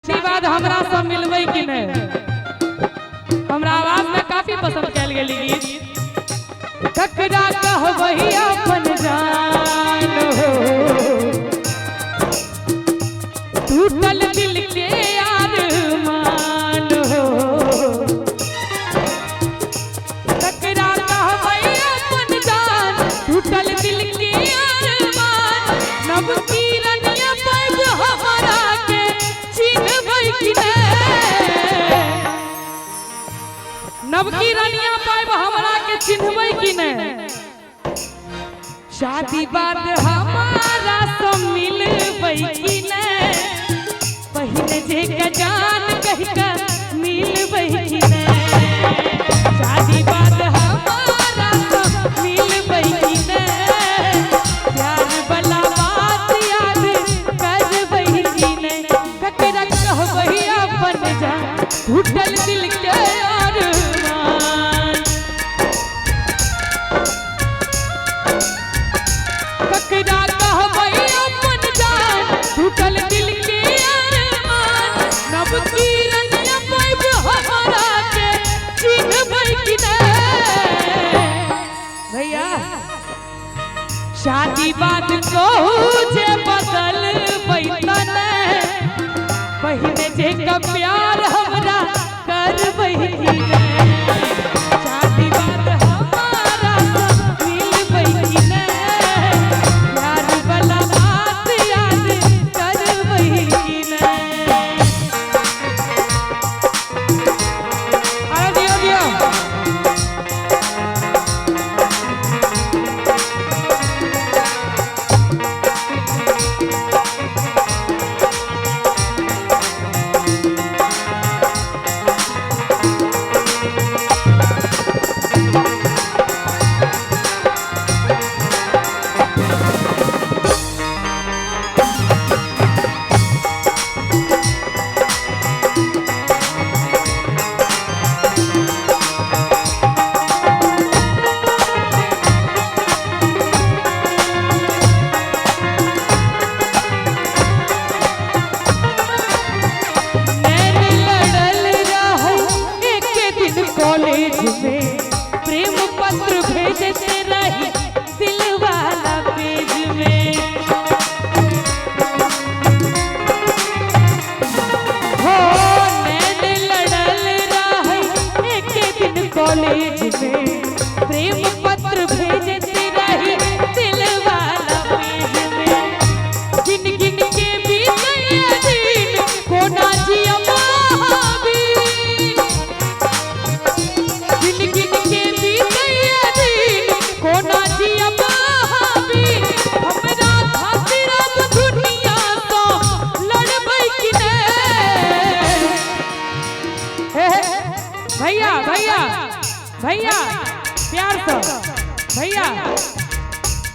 बाद हमरा सब मिलबै कि नहीं? हमरा आवाज में काफी पसंद कैल गेली गीत। ककरा कहबै अपन जान हो, टूटल दिल के अरमान हो। ककरा कहबै अपन जान, टूटल दिल के अरमान। नव किरण पैब हमरा के चिन्हबै कि नहीं? नव किरनिया पाइब हमरा के चिन्हबै कि नहीं? शादी बाद हमारा सब मिलबै कि नहीं? पहले जे का जान कह के मिलबै कि नहीं? शादी बाद हमारा सब मिलबै कि नहीं? प्यार वाला बात याद करबै कि नहीं? ककरा कहबै अपन जान, टूटल दिल के अरमान। ककरा कहबै अपन जान, टूटल दिल के अरमान। नव किरण पैब हमरा के चिन्हबै कि नहीं? भैया शादी बाद कहू जे बदलबै त नहीं? पहले जे का प्यार हमरा करबै कि नहीं? शादी बाद हमारा सब मिलबै कि नहीं? प्यार वाला बात याद करबै कि नहीं? अरे दियो दियो कॉलेज में प्रेम पत्र भेजते रही दिल वाला पेज में। हो नैन लड़ल रही एक दिन कॉलेज में, प्रेम पत्र भेजते रही दिल वाला पेज में। गिन गिन के बीते दिन कोना जिया भैया भैया भैया प्यार से भैया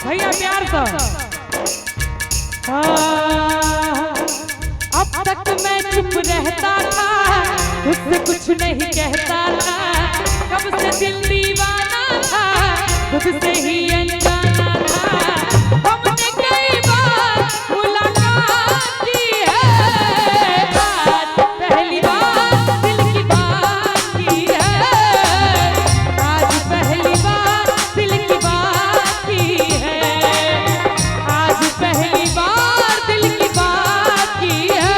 भैया प्यार से। अब तक मैं चुप रहता था, तुझसे कुछ नहीं कहता था। कब से दिल दीवाना था, तुझसे ही अनजाना था। हमने कई बार मुलाकात की है, आज पहली बार दिल की बात की है। आज पहली बार दिल की बात की है। आज पहली बार दिल की बात की है।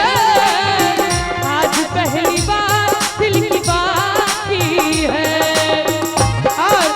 आज पहली बार दिल की बात की है। और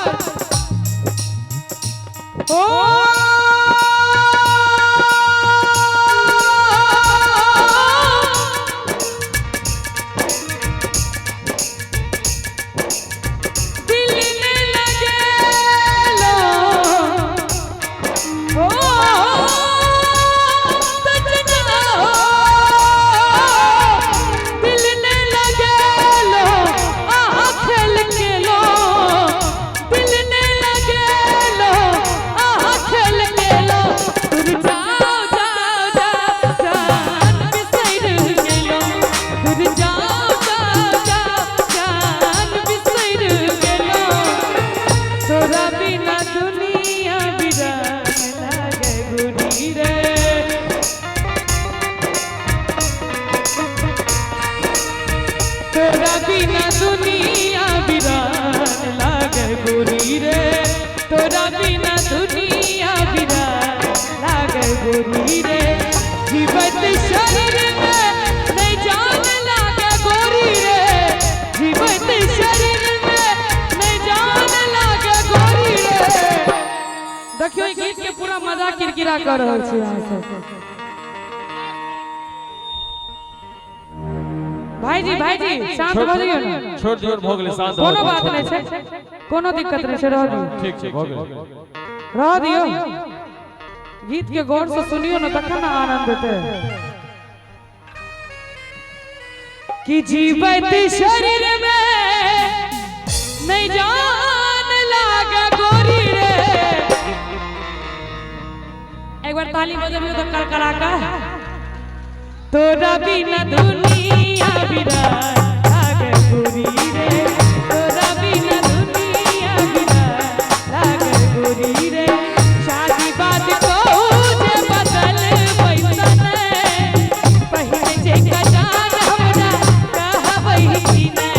गिला कर रहल छी अहाँ सब। भाईजी भाईजी शांत भ जाइयो ना, छोड़ दियो भ गेलै शांत। कोनो बात नहीं छै, कोनो दिक्कत नहीं छै, रह दियो। ठीक छै भ गेलै, रह दियो। गीत के गौर से सुनियो ना, तखन ना आनंद देते। कि जीवित शरीर में नहीं जान लागे गोरी रे। एक बार ताली बजाबियो तो कलकला का। तोरा बिना दुनिया बिरान लागे गोरी रे, तोरा बिना दुनिया बिरान लागे गोरी रे। शादी बात को जे बदल बैसन पहिले जे गजान हमरा कहबै कि ने।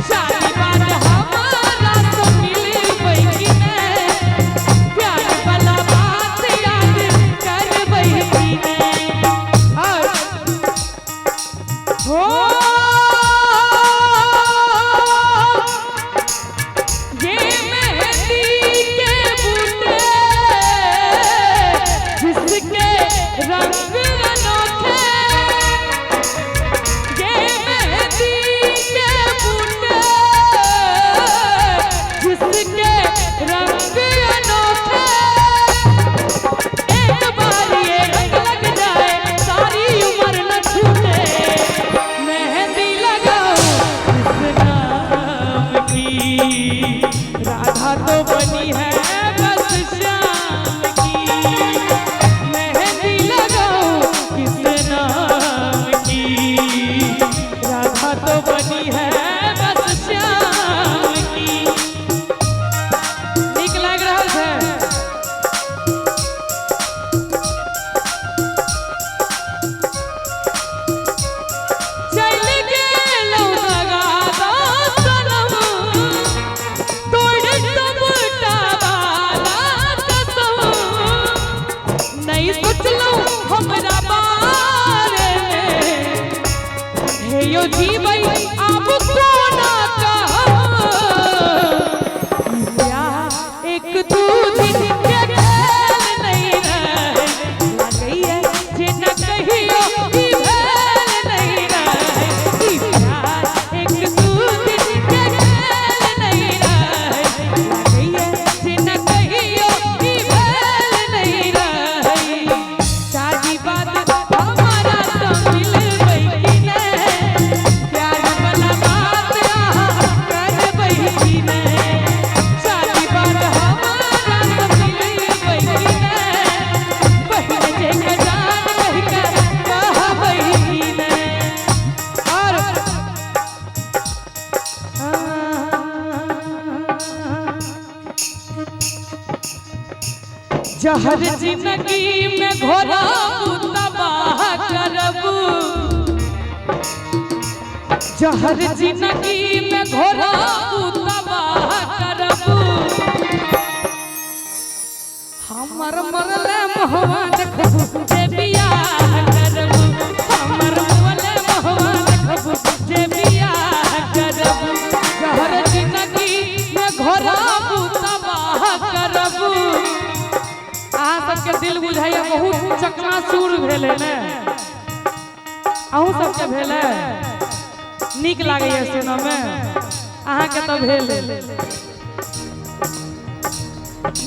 शादी बात हमारा तो मिलबै कि ने, प्यार वाला बात याद करबै कि ने। और हो ये मेहंदी के बूटे जिसके रंग अनोखे, ये मेहंदी के बूटे जिसके रंग अनोखे। एक बार ये रंग लग जाए सारी उम्र न छूटे। मेहंदी लगाओ इस नाम की, राधा तो बनी है बस श्याम की। मेहंदी लगाओ किस नाम की, राधा तो बनी है बस श्याम की। नीक लाग रहल छै? चल गेलौ नगादा सनम, तोड़ सबटा वाला कसम। नहीं सोचलौ हमरा बारे में, हे यो जीवै आब कोना कहब। प्यार एक दू दिन के खेल नहीं रहे, लगैया जे न कहियो ई भेल नहीं रहे। ई प्यार एक दू दिन के खेल नहीं रहे, लगैया जे न कहियो ई भेल नहीं रहे। शादी बात हमारा तो मिलबै कि ने, प्यार वाला बात करबै कि ने। शादी बात हमारा तो मिलबै कि ने, पहिले जे गजान कहि के कहबै कि ने। और जहर जिंदगी में घोराबू तबाह करबू, जहर जिंदगी में घोराबू तबाह करबू। हमर मरले महवा देखबू जे बियाह करबू, हमर मरले महवा देखबू जे बियाह करबू। जहर जिंदगी में घोराबू तबाह करबू। अहाँ सबके दिल बुझाइया बहुत चकनाचूर भेले ने, अहूँ सबके भेले? नीक लागैया सुनऽ में? अहाँके तो भेले।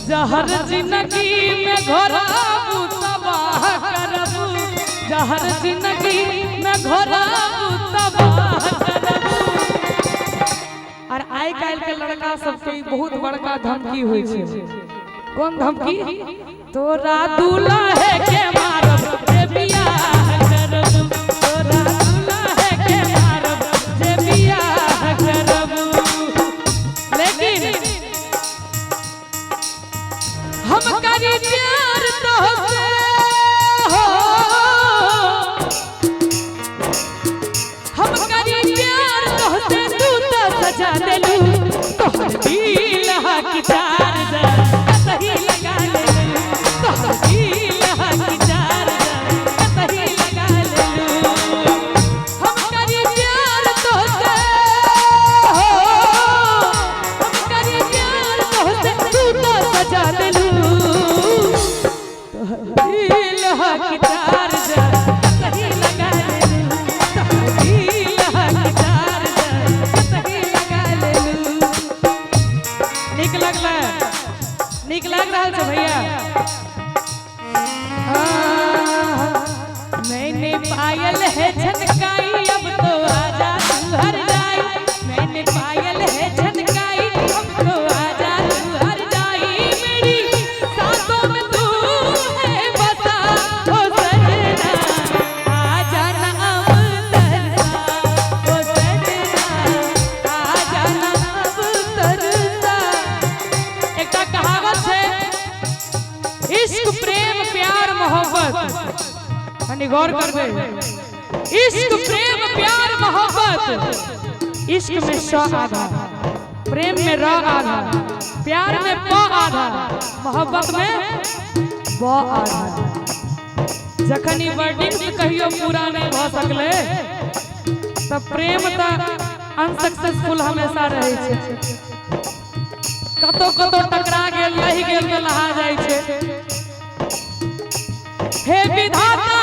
जहर जिंदगी में घोराबू तबाह करबू, जहर जिंदगी में घोराबू तबाह करबू। और आइ काल्हि के लड़का सबके बहुत बड़का धमकी होइ छै। कौन धमकी? तोरा दुल्हा के मारब जे बियाह करब, तोरा दुल्हा के मारब जे बियाह करब। लेकिन हम करी प्यार तोहसे हो, हम करी प्यार तोहसे, तू तो सजा देलू। तोहर दिल की चार सही लगा ले, तोहर दिल की चार सही मोहब्बत यानी गौर करबे इश्क प्रेम प्यार मोहब्बत इश्क में श आधा प्रेम में र आधा प्यार में प आधा मोहब्बत में ब आधा जखन ई वर्डिंग कहियो पूरा नहीं भ सकले तब प्रेम त अनसक्सेसफुल हमेशा रहे छै कतो कतो टकरा गेल रहि गेल में लहा जाय छै हे विधाता